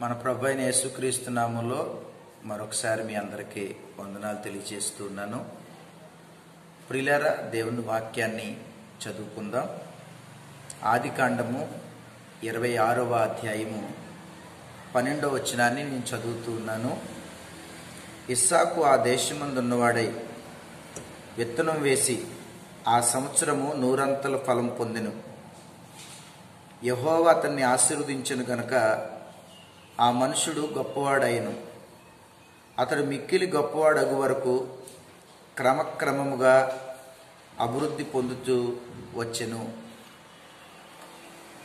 మన ప్రభు అయిన యేసుక్రీస్తు నామములో మరొకసారి మీ అందరికీ వందనాలు తెలియజేస్తున్నాను. ప్రియులారా, దేవుని వాక్యాన్ని చదువుకుందాం. ఆదికాండము 26వ అధ్యాయము 12వ వచనాన్ని నేను చదువుతున్నాను. ఇస్సాకు ఆ దేశమందున్నవాడై విత్తనం వేసి ఆ సంవత్సరము 100 ఫలం పొందెను. యెహోవా అతన్ని ఆశీర్వదించెను గనుక ఆ మనుషుడు గొప్పవాడైను. అతడు మిక్కిలి గొప్పవాడగు వరకు క్రమక్రమముగా అభివృద్ధి పొందుతూ వచ్చెను.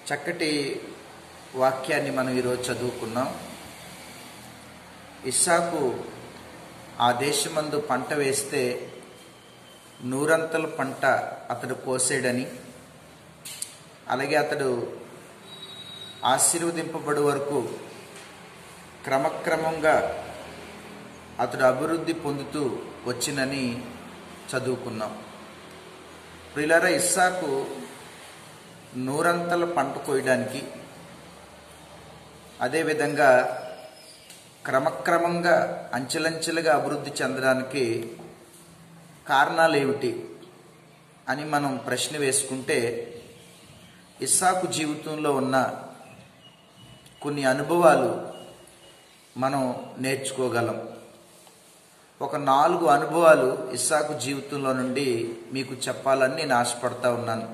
చక్కటి వాక్యాన్ని మనం ఈరోజు చదువుకున్నాం. ఇస్సాకు ఆ దేశమందు పంట వేస్తే 100 పంట అతడు కోసాడని, అలాగే అతడు ఆశీర్వదింపబడు వరకు క్రమక్రమంగా అతడు అభివృద్ధి పొందుతూ వచ్చినని చదువుకున్నాం. ప్రియులారా, ఇస్సాకు 100 పంట కోయడానికి, అదేవిధంగా క్రమక్రమంగా అంచెలంచెలుగా అభివృద్ధి చెందడానికి కారణాలు ఏమిటి అని మనం ప్రశ్న వేసుకుంటే, ఇస్సాకు జీవితంలో ఉన్న కొన్ని అనుభవాలు మనం నేర్చుకోగలం. ఒక 4 అనుభవాలు ఇస్సాకు జీవితంలో నుండి మీకు చెప్పాలని నేను ఆశపడతా ఉన్నాను.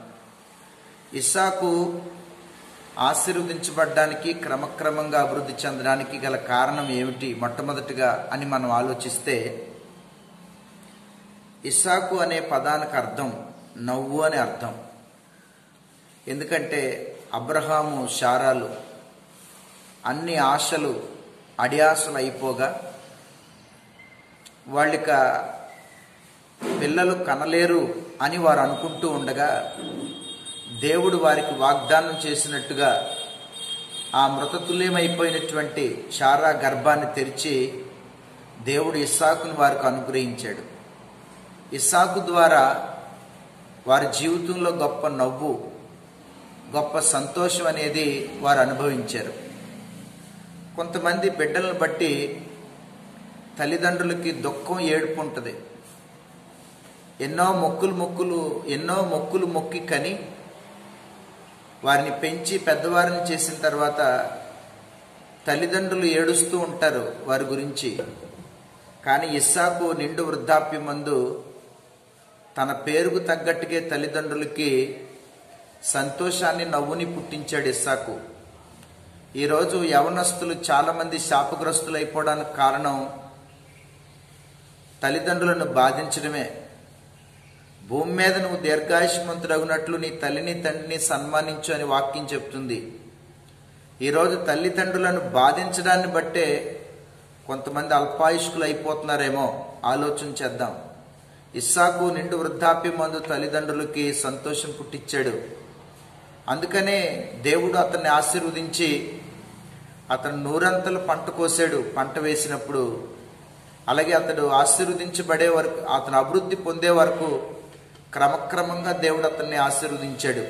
ఇస్సాకు ఆశీర్వదించబడ్డానికి, క్రమక్రమంగా అభివృద్ధి చెందడానికి గల కారణం ఏమిటి మొట్టమొదటిగా అని మనం ఆలోచిస్తే, ఇస్సాకు అనే పదానికి అర్థం నవ్వు అనే అర్థం. ఎందుకంటే అబ్రహాము శారాలు అన్ని ఆశలు అడియాసలు అయిపోగా వాళ్ళిక పిల్లలు కనలేరు అని వారు అనుకుంటూ ఉండగా, దేవుడు వారికి వాగ్దానం చేసినట్టుగా ఆ మృతతుల్యమైపోయినటువంటి శారా గర్భాన్ని తెరిచి దేవుడు ఇస్సాకును వారికి అనుగ్రహించాడు. ఇస్సాకు ద్వారా వారి జీవితంలో గొప్ప నవ్వు, గొప్ప సంతోషం అనేది వారు అనుభవించారు. కొంతమంది బిడ్డలను బట్టి తల్లిదండ్రులకి దుఃఖం, ఏడుపు ఉంటుంది. ఎన్నో మొక్కులు మొక్కి కని వారిని పెంచి పెద్దవారిని చేసిన తర్వాత తల్లిదండ్రులు ఏడుస్తూ ఉంటారు వారి గురించి. కానీ ఇస్సాకు నిండు వృద్ధాప్యమందు తన పేరుకు తగ్గట్టుగా తల్లిదండ్రులకి సంతోషాన్ని, నవ్వుని పుట్టించాడు ఇస్సాకు. ఈరోజు యవనస్తులు చాలామంది శాపగ్రస్తులు అయిపోవడానికి కారణం తల్లిదండ్రులను బాధించడమే. భూమి మీద నువ్వు దీర్ఘాయుష్మంతుడగునట్లు నీ తల్లిని తండ్రిని సన్మానించు అని వాక్యం చెప్తుంది. ఈరోజు తల్లిదండ్రులను బాధించడాన్ని బట్టే కొంతమంది అల్పాయుష్కులు అయిపోతున్నారేమో ఆలోచన చేద్దాం. ఇస్సాకు నిండు వృద్ధాప్యం మందు తల్లిదండ్రులకి సంతోషం పుట్టించాడు. అందుకనే దేవుడు అతన్ని ఆశీర్వదించి అతను 100 పంట కోసాడు పంట వేసినప్పుడు. అలాగే అతడు ఆశీర్వదించబడే వరకు, అతను అభివృద్ధి పొందే వరకు క్రమక్రమంగా దేవుడు అతన్ని ఆశీర్వదించాడు.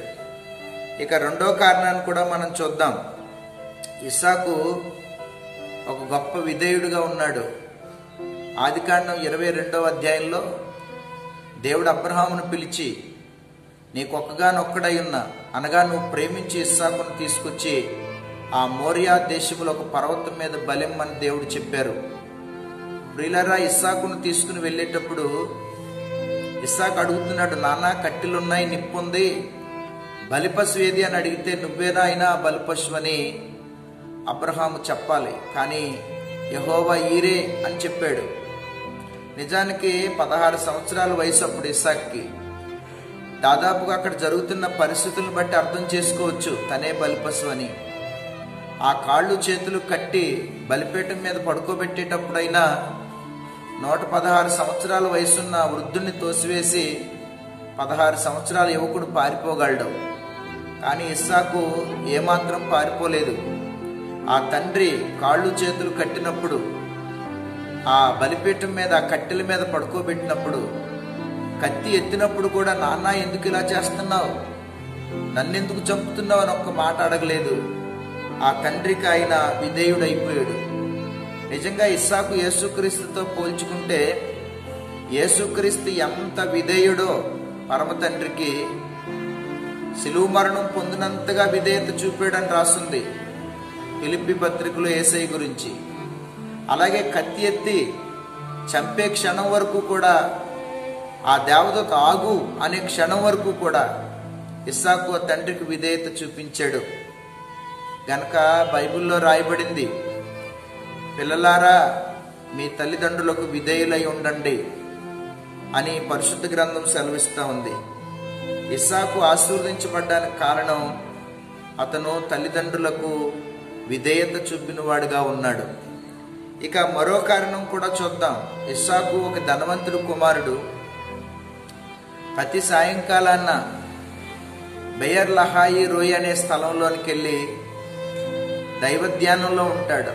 ఇక రెండో కారణాన్ని కూడా మనం చూద్దాం. ఇస్సాకు ఒక గొప్ప విధేయుడిగా ఉన్నాడు. ఆదికాండం 22వ అధ్యాయంలో దేవుడు అబ్రహామును పిలిచి, నీకొక్కగానొక్కడై ఉన్న, అనగా నువ్వు ప్రేమించి ఇస్సాకును తీసుకొచ్చి ఆ మోరియా దేశంలో ఒక పర్వతం మీద బలిమ్మని దేవుడు చెప్పారు. ప్రియులారా, ఇస్సాకును తీసుకుని వెళ్ళేటప్పుడు ఇస్సాకు అడుగుతున్నాడు, నాన్న కట్టెలున్నాయి, నిప్పుంది, బలిపశు ఏది అని అడిగితే నువ్వేనా అయినా బలిపశు అని అబ్రహాము చెప్పాలి. కానీ యెహోవా ఈరే అని చెప్పాడు. నిజానికి 16 సంవత్సరాల వయసు అప్పుడు ఇస్సాకుకి. దాదాపుగా అక్కడ జరుగుతున్న పరిస్థితులను బట్టి అర్థం చేసుకోవచ్చు తనే బలిపశు అని. ఆ కాళ్ళు చేతులు కట్టి బలిపీఠం మీద పడుకోబెట్టేటప్పుడైనా 116 సంవత్సరాల వయసున్న వృద్ధుణ్ణి తోసివేసి 16 సంవత్సరాల యువకుడు పారిపోగలడు. కానీ ఇస్సాకు ఏమాత్రం పారిపోలేదు. ఆ తండ్రి కాళ్ళు చేతులు కట్టినప్పుడు, ఆ బలిపీఠం మీద, ఆ కట్టెల మీద పడుకోబెట్టినప్పుడు, కత్తి ఎత్తినప్పుడు కూడా, నాన్న ఎందుకు ఇలా చేస్తున్నావు, నన్నెందుకు చంపుతున్నావు అని ఒక్క మాట అడగలేదు. ఆ తండ్రికి ఆయన విధేయుడైపోయాడు. నిజంగా ఇస్సాకు యేసుక్రీస్తుతో పోల్చుకుంటే యేసుక్రీస్తు ఎంత విధేయుడో పరమ తండ్రికి, శిలువ మరణం పొందినంతగా విధేయత చూపాడని రాస్తుంది ఫిలిప్పీ పత్రికలో యేసయ్య గురించి. అలాగే కత్తి ఎత్తి చంపే క్షణం వరకు కూడా, ఆ దేవదూత ఆగు అనే క్షణం వరకు కూడా ఇస్సాకు తండ్రికి విధేయత చూపించాడు. గనక బైబిల్లో రాయబడింది, పిల్లలారా మీ తల్లిదండ్రులకు విధేయులై ఉండండి అని పరిశుద్ధ గ్రంథం సెలవిస్తూ ఉంది. ఇస్సాకు ఆశీర్వదించబడ్డానికి కారణం అతను తల్లిదండ్రులకు విధేయత చూపిన వాడుగా ఉన్నాడు. ఇక మరో కారణం కూడా చూద్దాం. ఇస్సాకు ఒక ధనవంతుడు కుమారుడు. ప్రతి సాయంకాలాన్న బెయర్ లహాయి రోయ్ అనే స్థలంలోనికి వెళ్ళి దైవ ధ్యానంలో ఉంటాడు.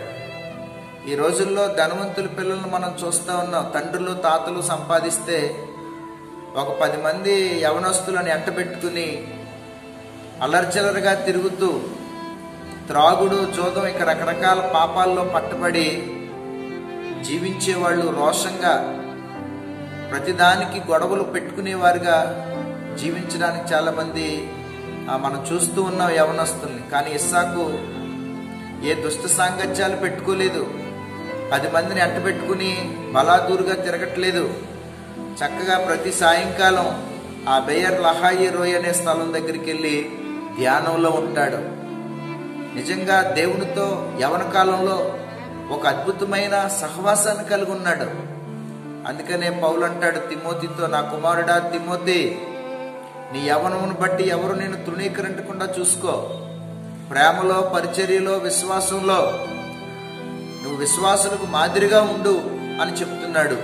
ఈ రోజుల్లో ధనవంతుల పిల్లలను మనం చూస్తూ ఉన్నాం. తండ్రులు తాతలు సంపాదిస్తే ఒక 10 మంది యవనస్తులను ఎంట పెట్టుకుని అలర్జలరుగా తిరుగుతూ త్రాగుడు, జోదం, ఇక రకరకాల పాపాల్లో పట్టుబడి జీవించేవాళ్ళు, రోషంగా ప్రతిదానికి గొడవలు పెట్టుకునేవారుగా జీవించడానికి చాలామంది మనం చూస్తూ ఉన్నాం యవనస్తుల్ని. కానీ ఇస్సాకు ఏ దుష్ట సాంగత్యాలు పెట్టుకోలేదు, 10 మందిని అంట పెట్టుకుని బలాదూరుగా తిరగట్లేదు. చక్కగా ప్రతి సాయంకాలం ఆ బెయర్ లహాయి రోయ్ అనే స్థలం దగ్గరికి వెళ్ళి ధ్యానంలో ఉంటాడు. నిజంగా దేవునితో యవన కాలంలో ఒక అద్భుతమైన సహవాసాన్ని కలిగి ఉన్నాడు. అందుకనే పౌలు అంటాడు తిమోతితో, నా కుమారుడా తిమోతి, నీ యవనమును బట్టి ఎవరు నేను తృణీకరించకుండా చూసుకో. ప్రేమలో, పరిచర్యలో, విశ్వాసంలో నువ్వు విశ్వాసులకు మాదిరిగా ఉండు అని చెప్తున్నాడు.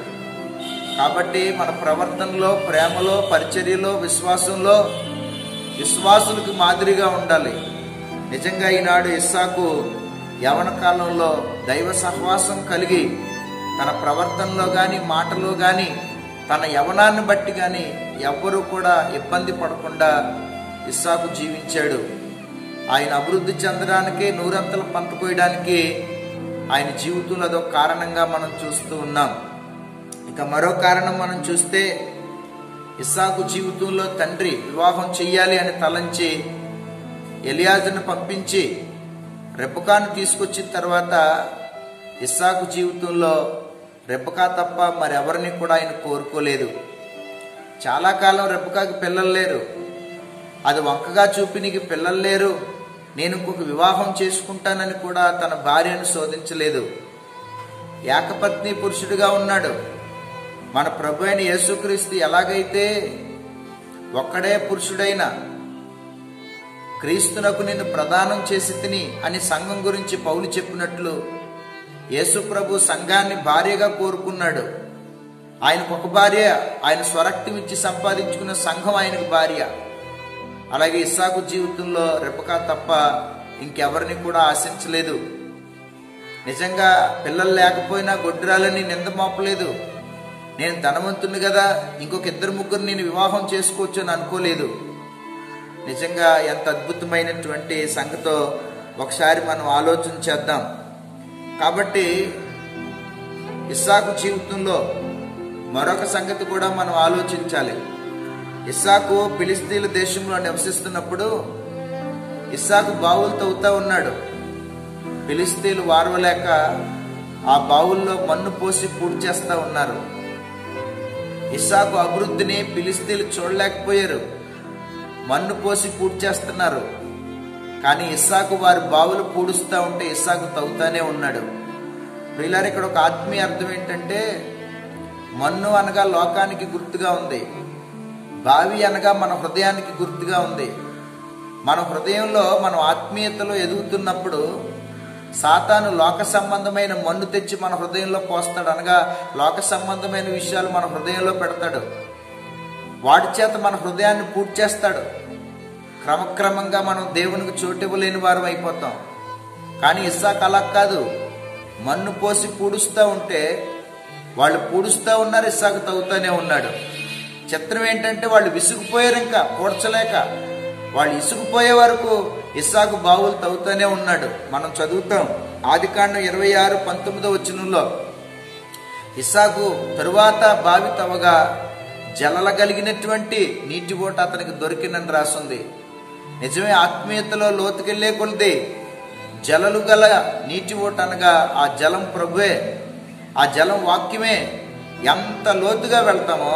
కాబట్టి మన ప్రవర్తనలో, ప్రేమలో, పరిచర్యలో, విశ్వాసంలో విశ్వాసులకు మాదిరిగా ఉండాలి. నిజంగా ఈనాడు ఇస్సాకు యవన కాలంలో దైవ సహవాసం కలిగి తన ప్రవర్తనలో కానీ, మాటలో కానీ, తన యవనాన్ని బట్టి కానీ ఎవ్వరూ కూడా ఇబ్బంది పడకుండా ఇస్సాకు జీవించాడు. ఆయన అభివృద్ధి చెందడానికి, నూరంతలు పంట కోయడానికి ఆయన జీవితంలో అదొక కారణంగా మనం చూస్తూ ఉన్నాం. ఇక మరో కారణం మనం చూస్తే, ఇస్సాకు జీవితంలో తండ్రి వివాహం చెయ్యాలి అని తలంచి ఎలియాజరును పంపించి రెబెకాను తీసుకొచ్చిన తర్వాత ఇస్సాకు జీవితంలో రెబెకా తప్ప మరెవరిని కూడా ఆయన కోరుకోలేదు. చాలా కాలం రెబెకాకి పిల్లలు లేరు. అది వంకగా చూపి నీకు పిల్లలు లేరు, నేను ఇంకొక వివాహం చేసుకుంటానని కూడా తన భార్యను శోధించలేదు. ఏకపత్ని పురుషుడిగా ఉన్నాడు. మన ప్రభు అయిన యేసుక్రీస్తు ఎలాగైతే ఒక్కడే పురుషుడైన క్రీస్తునకు నిన్ను ప్రదానం చేసి తిని అని సంఘం గురించి పౌలు చెప్పినట్లు యేసు ప్రభు సంఘాన్ని భార్యగా కోరుకున్నాడు. ఆయనకు ఒక భార్య, ఆయన స్వరక్తం ఇచ్చి సంపాదించుకున్న సంఘం ఆయనకు భార్య. అలాగే ఇస్సాకు జీవితంలో రెబెకా తప్ప ఇంకెవరిని కూడా ఆశించలేదు. నిజంగా పిల్లలు లేకపోయినా గొడ్రాలని నింద మోపలేదు. నేను ధనవంతుని కదా, ఇంకొక 2-3 నేను వివాహం చేసుకోవచ్చు అని అనుకోలేదు. నిజంగా ఎంత అద్భుతమైనటువంటి సంగతో ఒకసారి మనం ఆలోచన చేద్దాం. కాబట్టి ఇస్సాకు జీవితంలో మరొక సంగతి కూడా మనం ఆలోచించాలి. ఇస్సాకు ఫిలిస్తీన్ల దేశంలో నివసిస్తున్నప్పుడు ఇస్సాకు బావులు తవ్వుతూ ఉన్నాడు. ఫిలిస్తీన్లు వారవలేక ఆ బావుల్లో మన్ను పోసి పూడి చేస్తూ ఉన్నారు. ఇస్సాకు అభివృద్ధిని ఫిలిస్తీన్లు చూడలేకపోయారు. మన్ను పోసి పూడి చేస్తున్నారు. కానీ ఇస్సాకు వారి బావులు పూడుస్తూ ఉంటే ఇస్సాకు తవ్వుతానే ఉన్నాడు. ప్రియులారా, ఇక్కడ ఒక ఆత్మీయ అర్థం ఏంటంటే, మన్ను అనగా లోకానికి గుర్తుగా ఉంది, బావి అనగా మన హృదయానికి గుర్తుగా ఉంది. మన హృదయంలో మనం ఆత్మీయతలో ఎదుగుతున్నప్పుడు సాతాను లోక సంబంధమైన మన్ను తెచ్చి మన హృదయంలో పోస్తాడు. అనగా లోక సంబంధమైన విషయాలు మన హృదయంలో పెడతాడు. వాటి చేత మన హృదయాన్ని పూర్తి చేస్తాడు. క్రమక్రమంగా మనం దేవునికి చోటివ్వలేని వారం అయిపోతాం. కానీ ఇస్సాకు అలా కాదు. మన్ను పోసి పూడుస్తూ ఉంటే వాళ్ళు పూడుస్తూ ఉన్నారు, ఇస్సాకు తవ్వుతూనే ఉన్నాడు. చిత్రం ఏంటంటే వాళ్ళు విసిగిపోయారు, ఇంకా పూడ్చలేక వాళ్ళు ఇసుకుపోయే వరకు ఇస్సాకు బావులు తవ్వుతూనే ఉన్నాడు. మనం చదువుతాం ఆదికాండం 26:19 ఇస్సాకు తరువాత బావి తవ్వగా జలల కలిగినటువంటి నీటి ఓట అతనికి దొరికిందని రాసింది. నిజమే, ఆత్మీయతలో లోతుకెళ్లే కొలిది జలలు గల నీటి ఓట అనగా ఆ జలం ప్రభువే, ఆ జలం వాక్యమే. ఎంత లోతుగా వెళ్తామో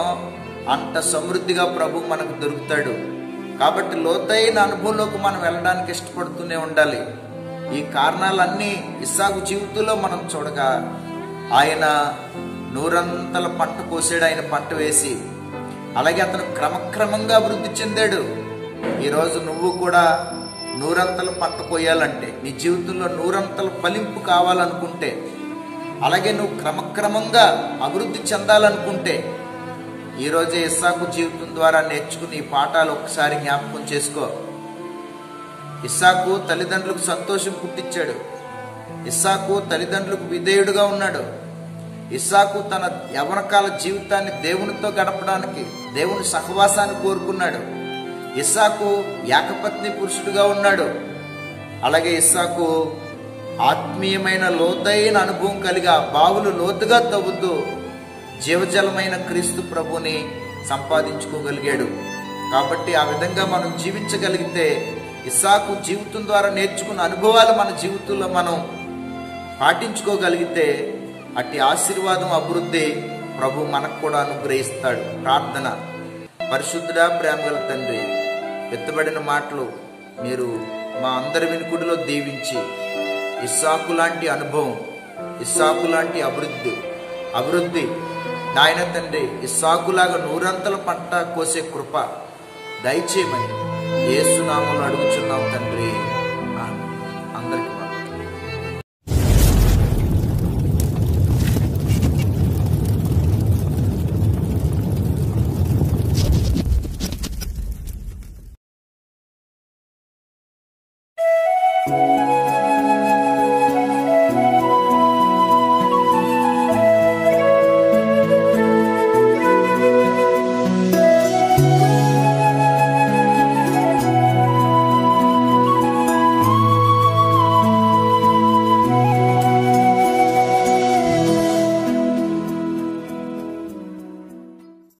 అంత సమృద్ధిగా ప్రభు మనకు దొరుకుతాడు. కాబట్టి లోతైన అనుభవంలోకి మనం వెళ్ళడానికి ఇష్టపడుతూనే ఉండాలి. ఈ కారణాలన్నీ ఇస్సాకు జీవితంలో మనం చూడగా ఆయన నూరంతల పంట కోసాడు, ఆయన పంట వేసి. అలాగే అతను క్రమక్రమంగా అభివృద్ధి చెందాడు. ఈరోజు నువ్వు కూడా నూరంతల పంట కోయాలంటే, నీ జీవితంలో నూరంతల ఫలింపు కావాలనుకుంటే, అలాగే నువ్వు క్రమక్రమంగా అభివృద్ధి చెందాలనుకుంటే ఈరోజే ఇస్సాకు జీవితం ద్వారా నేర్చుకుని ఈ పాఠాలు ఒకసారి జ్ఞాపకం చేసుకో. ఇస్సాకు తల్లిదండ్రులకు సంతోషం పుట్టించాడు. ఇస్సాకు తల్లిదండ్రులకు విధేయుడుగా ఉన్నాడు. ఇస్సాకు తన యవ్వనకాల జీవితాన్ని దేవునితో గడపడానికి, దేవుని సహవాసాన్ని కోరుకున్నాడు. ఇస్సాకు ఏకపత్ని పురుషుడుగా ఉన్నాడు. అలాగే ఇస్సాకు ఆత్మీయమైన లోతైన అనుభవం కలిగి ఆ బావులు లోతుగా తవ్వుతూ జీవజలమైన క్రీస్తు ప్రభుని సంపాదించుకోగలిగాడు. కాబట్టి ఆ విధంగా మనం జీవించగలిగితే, ఇస్సాకు జీవితం ద్వారా నేర్చుకున్న అనుభవాలు మన జీవితంలో మనం పాటించుకోగలిగితే అట్టి ఆశీర్వాదం, అభివృద్ధి ప్రభు మనకు కూడా అనుగ్రహిస్తాడు. ప్రార్థన. పరిశుద్ధుడా, ప్రేమగల తండ్రి, ఎత్తబడిన మాటలు మీరు మా అందరి వినుకుడిలో దీవించి ఇస్సాకు లాంటి అనుభవం, ఇస్సాకు లాంటి అభివృద్ధి నాయన తండ్రి, ఇస్సాకులాగా నూరంతల పంట కోసే కృప దయచేయమని యేసు నామములో అడుగుచున్నాం తండ్రి.